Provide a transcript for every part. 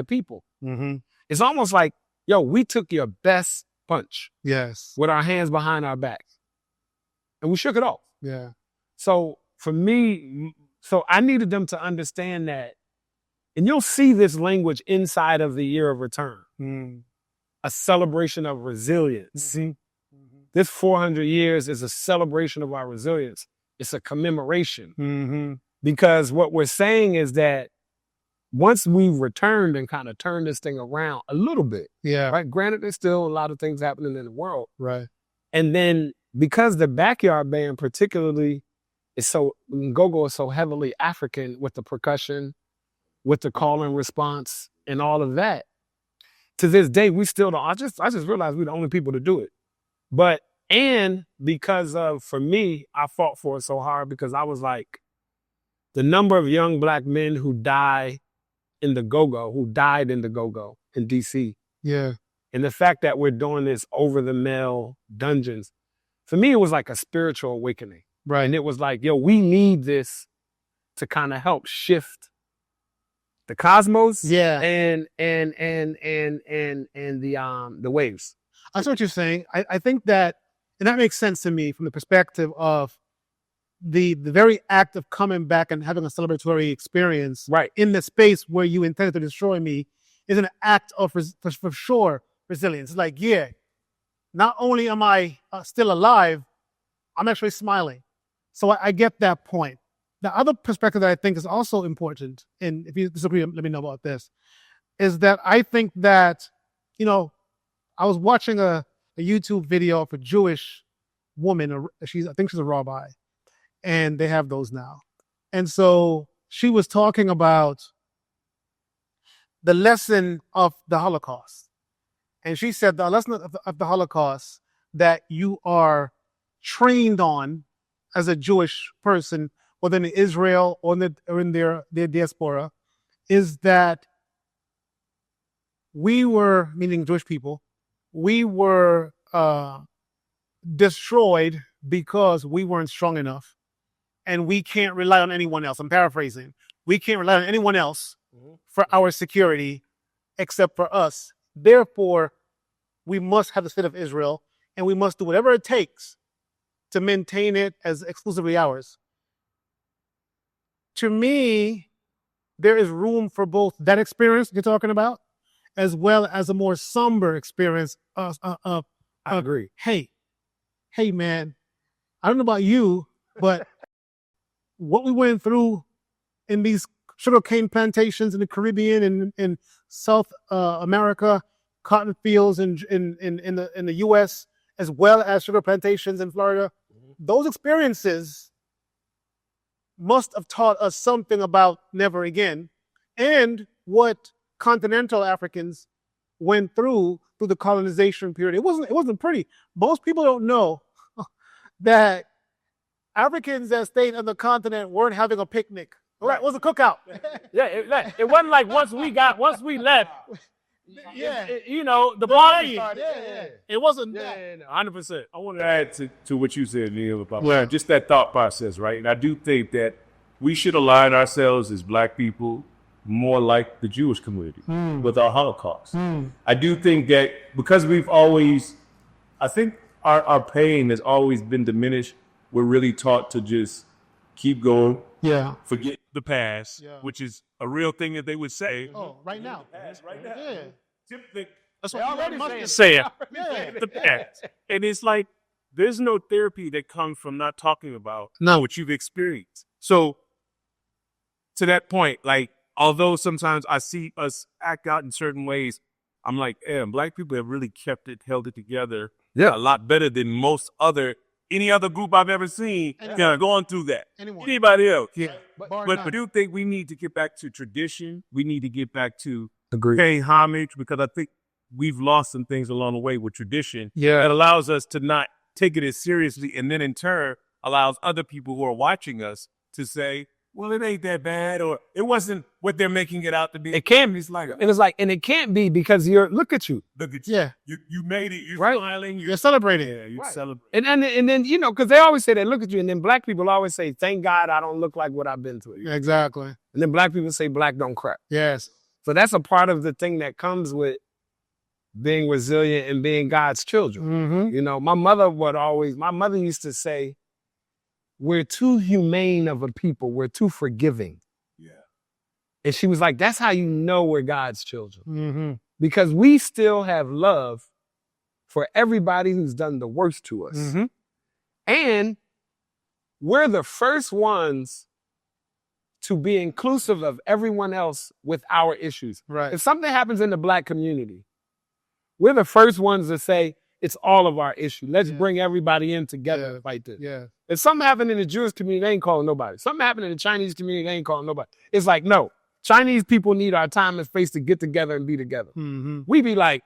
the people. Mm-hmm. It's almost like, yo, we took your best punch Yes. with our hands behind our back, and we shook it off. Yeah. So for me, I needed them to understand that, and you'll see this language inside of the year of return, a celebration of resilience. Mm-hmm. This 400 years is a celebration of our resilience. It's a commemoration. Mm-hmm. Because what we're saying is that once we've returned and kind of turned this thing around a little bit, Yeah. right? Granted, there's still a lot of things happening in the world. Right. And then because the backyard band particularly go-go is so heavily African with the percussion, with the call and response and all of that. To this day, we still don't, I just realized we're the only people to do it. But, and because of, for me, I fought for it so hard because I was like, the number of young Black men who died in the go-go in DC. Yeah. And the fact that we're doing this over the mail dungeons, for me, it was like a spiritual awakening. Right. And it was like, yo, we need this to kind of help shift the cosmos. Yeah. And the waves. I see what you're saying. I think that, and that makes sense to me from the perspective of the very act of coming back and having a celebratory experience, right, in the space where you intended to destroy me, is an act of, for sure, resilience. It's like, yeah, not only am I still alive, I'm actually smiling. So I get that point. The other perspective that I think is also important, and if you disagree, let me know about this, is that I think that, you know, I was watching a YouTube video of a Jewish woman. I think she's a rabbi, and they have those now. And so she was talking about the lesson of the Holocaust. And she said the lesson of the Holocaust that you are trained on as a Jewish person, whether in Israel or in their diaspora, is that we were, meaning Jewish people, we were destroyed because we weren't strong enough, and we can't rely on anyone else. I'm paraphrasing. We can't rely on anyone else for our security except for us. Therefore, we must have the state of Israel, and we must do whatever it takes to maintain it as exclusively ours. To me, there is room for both that experience you're talking about, as well as a more somber experience of I agree. Hey, man, I don't know about you, but what we went through in these sugarcane plantations in the Caribbean and in South America, cotton fields in the U.S., as well as sugar plantations in Florida, those experiences must have taught us something about never again, and what continental Africans went through the colonization period. It wasn't pretty. Most people don't know that Africans that stayed on the continent weren't having a picnic. Right, it was a cookout. Yeah, it wasn't like once we left. Yeah, you know, the party. Yeah. It wasn't that. 100%. I want to add to what you said, Neil, about just that thought process, right? And I do think that we should align ourselves as Black people more like the Jewish community with our Holocaust. I do think that because we've always, I think our pain has always been diminished. We're really taught to just keep going. Yeah. Forget the past, which is a real thing that they would say. Oh, right now. Right now. Yeah. That's what already saying. Yeah. The past. And it's like, there's no therapy that comes from not talking about what you've experienced. So to that point, like, although sometimes I see us act out in certain ways, I'm like, Black people have really held it together a lot better than any other group I've ever seen going through that. Anybody else. Yeah. But I do think we need to get back to tradition. We need to get back to paying homage, because I think we've lost some things along the way with tradition that allows us to not take it as seriously, and then in turn allows other people who are watching us to say, well, it ain't that bad, or it wasn't what they're making it out to be. It can be. And it can't be because look at you. Look at you. Yeah. You made it. You're smiling. You're celebrating. Yeah, you're celebrating. And then, you know, because they always say they look at you, and then Black people always say, thank God I don't look like what I've been through. Exactly. And then Black people say black don't crack. Yes. So that's a part of the thing that comes with being resilient and being God's children. Mm-hmm. You know, my mother used to say, we're too humane of a people. We're too forgiving. Yeah. And she was like, that's how you know we're God's children. Mm-hmm. Because we still have love for everybody who's done the worst to us. Mm-hmm. And we're the first ones to be inclusive of everyone else with our issues. Right. If something happens in the Black community, we're the first ones to say, it's all of our issue. Let's bring everybody in together to fight this. Yeah. If something happened in the Jewish community, they ain't calling nobody. Something happened in the Chinese community, they ain't calling nobody. It's like, no, Chinese people need our time and space to get together and be together. Mm-hmm. We be like,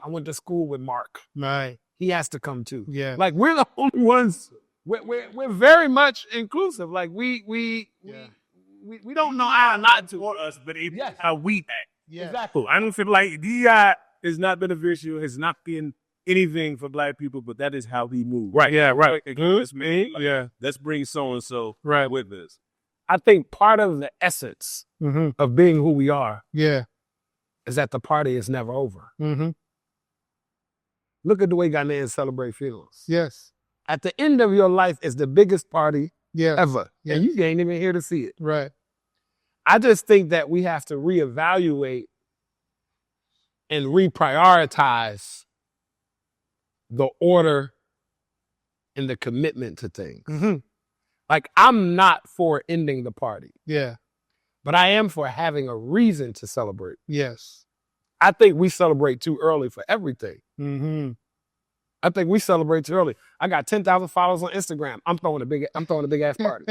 I went to school with Mark. Right. He has to come too. Yeah. Like, we're the only ones. We're very much inclusive. Like, we don't know how not to. For us, but it's Yes. how we act. Yeah. Exactly. I don't feel like DI is not beneficial, has not been anything for Black people, but that is how he moves. Right. Yeah. Right. It's me. Yeah. Let's bring so-and-so Right. with us. I think part of the essence Mm-hmm. of being who we are Yeah. is that the party is never over. Mm-hmm. Look at the way Ghanaians celebrate funerals. Yes. At the end of your life is the biggest party Yeah. ever. Yeah. And you ain't even here to see it. Right. I just think that we have to reevaluate and reprioritize the order and the commitment to things. Mm-hmm. Like, I'm not for ending the party, Yeah. but I am for having a reason to celebrate. Yes. I think we celebrate too early for everything. Mm-hmm. I think we celebrate too early. I got 10,000 followers on Instagram. I'm throwing a big ass party.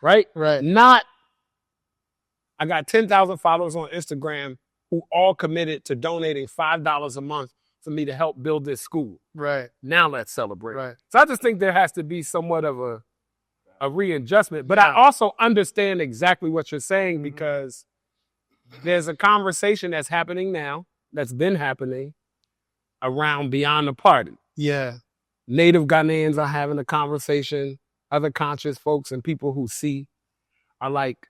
Right? Right. Not, I got 10,000 followers on Instagram who all committed to donating $5 a month for me to help build this school. Right. Now let's celebrate. Right. So I just think there has to be somewhat of a readjustment. But I Yeah. also understand exactly what you're saying, Mhm. because there's a conversation that's happening now, that's been happening around beyond the party. Yeah. Native Ghanaians are having a conversation. Other conscious folks and people who see are like,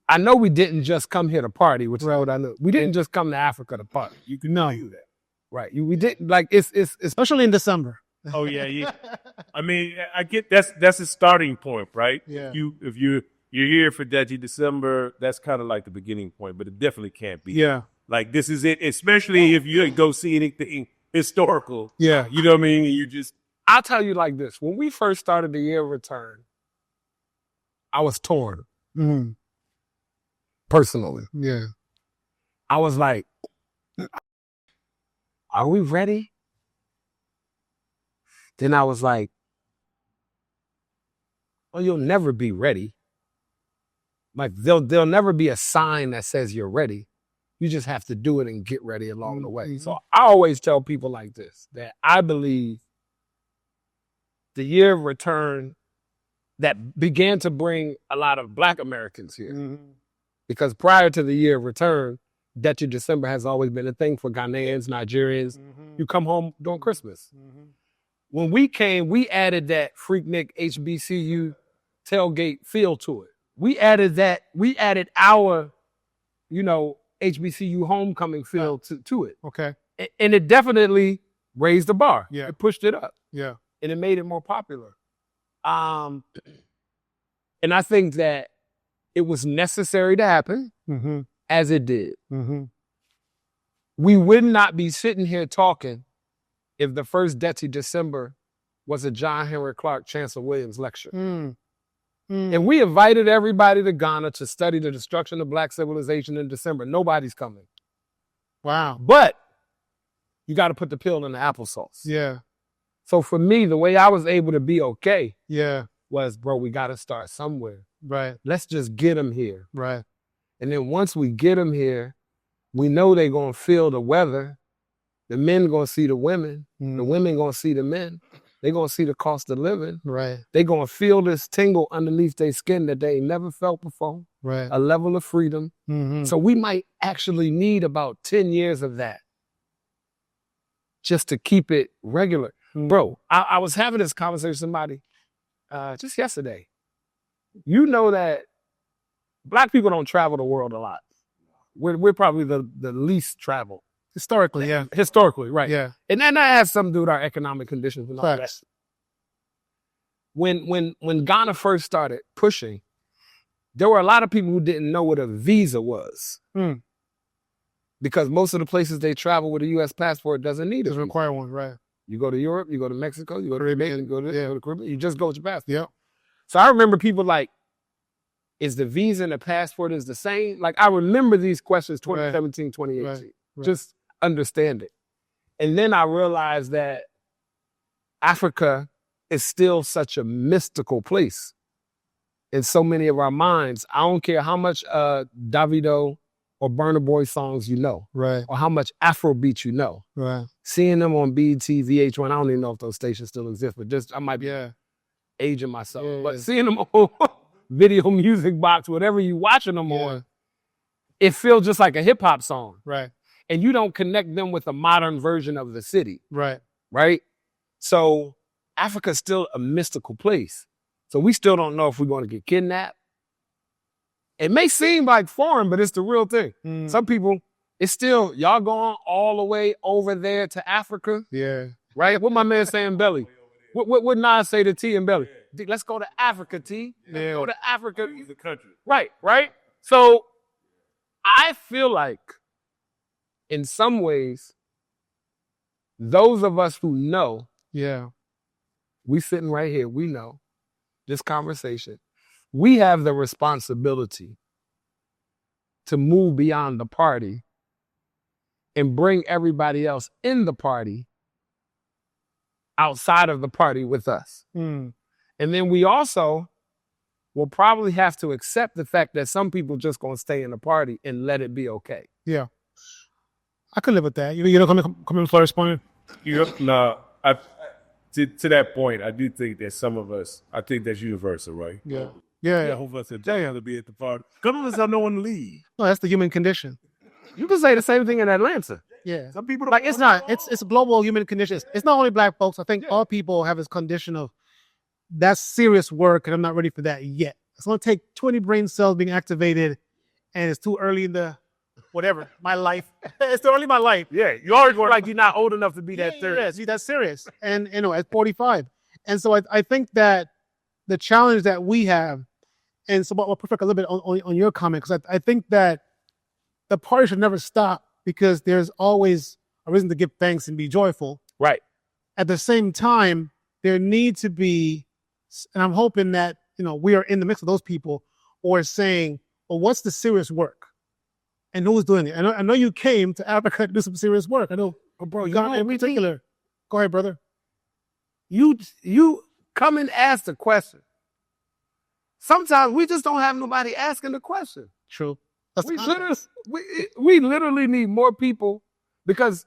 I know we didn't just come here to party, which is what I know. We didn't just come to Africa to party. You can do that. Right. We didn't, like, it's Especially in December. Oh yeah, yeah. I mean, I get that's a starting point, right? Yeah. If you're here for December, that's kind of like the beginning point, but it definitely can't be. Yeah. Like, this is it, especially if you go see anything historical. Yeah. You know what I mean? And you just I'll tell you like this. When we first started the year of return, I was torn Mm-hmm. personally. Yeah. I was like, are we ready? Then I was like, well, you'll never be ready. Like, there'll never be a sign that says you're ready. You just have to do it and get ready along the way. Mhm. So I always tell people like this, that I believe the year of return that began to bring a lot of Black Americans here. Mm-hmm. Because prior to the year of return, Debt to December has always been a thing for Ghanaians, Nigerians. Mm-hmm. You come home during Christmas. Mm-hmm. When we came, we added that Freaknik HBCU tailgate feel to it. We added our, HBCU homecoming feel to it. Okay. And it definitely raised the bar. Yeah. It pushed it up. Yeah. And it made it more popular. And I think that it was necessary to happen, Mm-hmm. as it did. Mm-hmm. We would not be sitting here talking if the first Debt to December was a John Henry Clark Chancellor Williams lecture. Mm. Mm. And we invited everybody to Ghana to study the destruction of Black civilization in December. Nobody's coming. Wow. But you got to put the pill in the applesauce. Yeah. So for me, the way I was able to be okay Yeah. was, bro, we got to start somewhere. Right. Let's just get them here. Right. And then once we get them here, we know they're going to feel the weather. The men going to see the women. The women going to see the men. They're going to see the cost of living. Right. They're going to feel this tingle underneath their skin that they ain't never felt before. Right. A level of freedom. Mm-hmm. So we might actually need about 10 years of that just to keep it regular. Bro, I was having this conversation with somebody just yesterday. You know that Black people don't travel the world a lot. We're probably the least traveled. Historically, yeah. Historically, right. Yeah. And then that has something to do with our economic conditions and all that. Facts. When Ghana first started pushing, there were a lot of people who didn't know what a visa was. Because most of the places they travel with a U.S. passport doesn't need it. Doesn't require one, right. You go to Europe, you go to Mexico, you go to Caribbean, you go to the Caribbean, you just go with your passport. Yeah. So I remember people like, is the visa and the passport is the same? Like, I remember these questions 2017, 2018. Right. Just understand it. And then I realized that Africa is still such a mystical place in so many of our minds. I don't care how much Davido or Burna Boy songs you know, Right. or how much Afrobeat you know. Right. Seeing them on BET, VH1, I don't even know if those stations still exist, but just I might be aging myself. Yeah, but yeah. seeing them on Video Music Box, whatever you watching them on, it feels just like a hip hop song. Right. And you don't connect them with a modern version of the city. Right. Right? So Africa's still a mystical place. So we still don't know if we're going to get kidnapped. It may seem like foreign, but it's the real thing. Some people, it's still, y'all going all the way over there to Africa. Yeah. Right? What my man saying, Belly? What Nas say to T and Belly? Let's go to Africa, T. Let's go to Africa. The country. Right. So I feel like in some ways, those of us who know, we sitting right here, we know this conversation, we have the responsibility to move beyond the party and bring everybody else in the party outside of the party with us. And then we also will probably have to accept the fact that some people just gonna stay in the party and let it be okay. Yeah. I could live with that. You know, come in first point. No, to that point, I do think that some of us, I think that's universal, right? Yeah. Whole of us said, damn, to be at the party. Some of us have no one to leave. No, that's the human condition. You can say the same thing in Atlanta. Yeah. Some people don't Like, it's a global human condition. It's not only black folks. I think all people have this condition of, that's serious work, and I'm not ready for that yet. It's going to take 20 brain cells being activated, and it's too early in the, whatever, my life. It's too early in my life. Yeah, you already feel like you're not old enough to be that serious. Yeah, see, that's serious. And, you know, at 45. And so I think that the challenge that we have, and so I'll perfect a little bit on your comment, because I think that the party should never stop, because there's always a reason to give thanks and be joyful. Right. At the same time, there need to be, and I'm hoping that, you know, we are in the mix of those people, or saying, well, what's the serious work? And who's doing it? I know you came to Africa to do some serious work. I know, bro, you in particular. Go ahead, brother. You come and ask the question. Sometimes we just don't have nobody asking the question. True. We literally need more people, because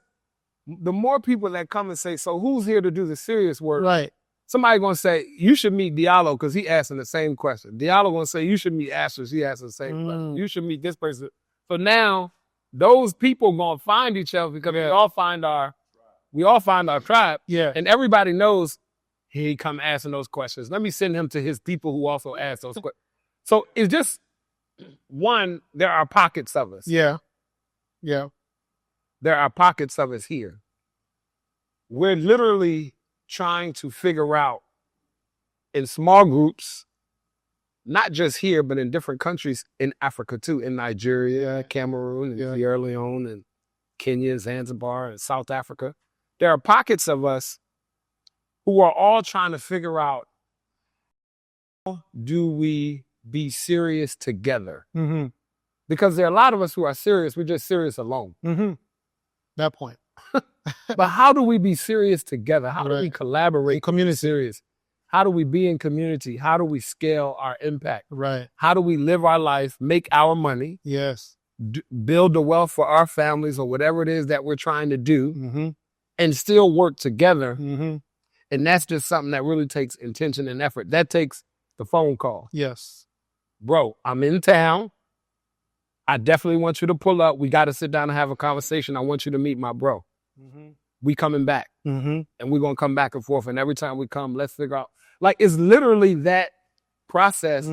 the more people that come and say, so who's here to do the serious work? Right. Somebody gonna say, you should meet Diallo because he asking the same question. Diallo gonna say, you should meet Ashes, he asking the same question. You should meet this person. So now those people gonna find each other, because we all find our tribe. Yeah. And everybody knows he come asking those questions. Let me send him to his people who also ask those questions. So it's just, one, there are pockets of us. Yeah. There are pockets of us here. We're literally trying to figure out in small groups, not just here, but in different countries in Africa too, in Nigeria, Cameroon, and Sierra Leone, and Kenya, Zanzibar, and South Africa. There are pockets of us who are all trying to figure out, how do we be serious together? Mm-hmm. Because there are a lot of us who are serious, we're just serious alone. Mm-hmm. That point. But how do we be serious together? How do we collaborate? Community serious. How do we be in community? How do we scale our impact? Right. How do we live our life, make our money, Yes. build the wealth for our families or whatever it is that we're trying to do, and still work together? And that's just something that really takes intention and effort. That takes the phone call. Yes. Bro, I'm in town. I definitely want you to pull up. We got to sit down and have a conversation. I want you to meet my bro. We coming back. And we're going to come back and forth. And every time we come, let's figure out. Like, it's literally that process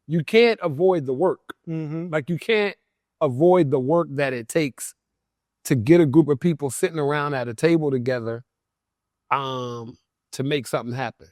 you can't avoid the work. Mm-hmm. Like you can't avoid the work that it takes to get a group of people sitting around at a table together to make something happen.